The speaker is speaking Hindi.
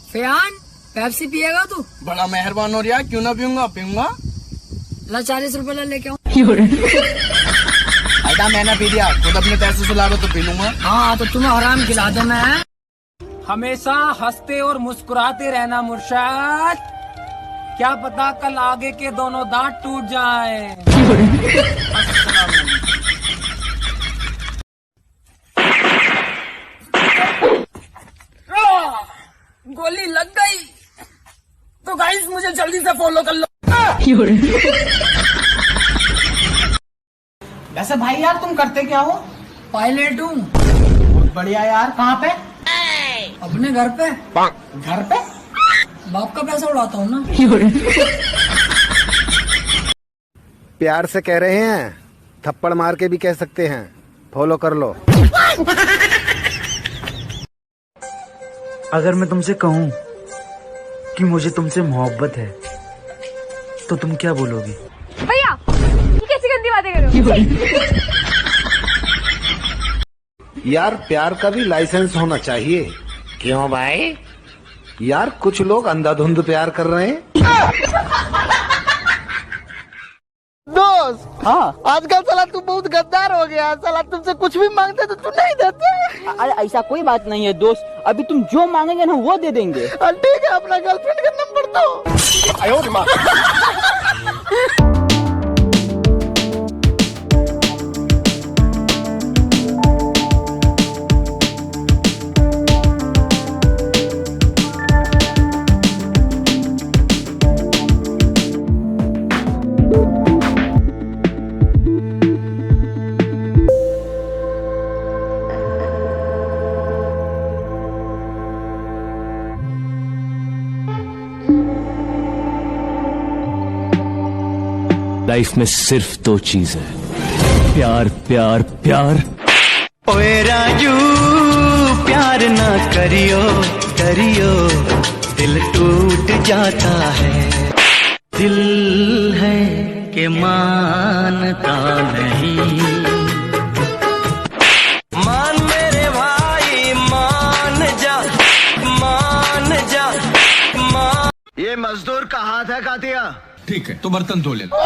फयान पेप्सी पिएगा तू? बड़ा मेहरबान हो रहा, क्यों ना पीऊंगा, पीऊंगा। ला 40 रुपए ला लेके आऊँ। अदा मैंने पी दिया, खुद अपने पैसे से ला रहा तो पी लूंगा। हाँ तो तुम्हें हराम खिला दे मैं। हमेशा हंसते और मुस्कुराते रहना मुर्शद, क्या पता कल आगे के दोनों दांत टूट जाएं। गोली लग गई तो गाइस मुझे जल्दी से फॉलो कर लो। वैसे भाई यार तुम करते क्या हो? पायलट हूँ। बहुत बढ़िया यार। कहाँ पे? अपने घर पे। घर पे? बाप का पैसा उड़ाता हूँ ना। प्यार से कह रहे हैं, थप्पड़ मार के भी कह सकते हैं, फॉलो कर लो। अगर मैं तुमसे कहूं कि मुझे तुमसे मोहब्बत है तो तुम क्या बोलोगी? भैया ये कैसी गंदी बातें कर रहे हो? यार प्यार का भी लाइसेंस होना चाहिए। क्यों भाई? यार कुछ लोग अंधाधुंध प्यार कर रहे हैं। दोस्त हाँ, आजकल साला तू बहुत गद्दार हो गया। साला तुमसे कुछ भी मांगते तो तू नहीं देते। अरे ऐसा कोई बात नहीं है दोस्त, अभी तुम जो मांगेंगे ना वो दे देंगे। ठीक है, अपना गर्लफ्रेंड का नंबर दो। लाइफ में सिर्फ दो चीज है, प्यार प्यार प्यार। ओए राजू प्यार ना करियो करियो, दिल टूट जाता है। दिल है कि मानता नहीं। मान मेरे भाई मान जा, मान जा मान। ये मजदूर का हाथ है कातिया। ठीक है तो बर्तन धो लेना।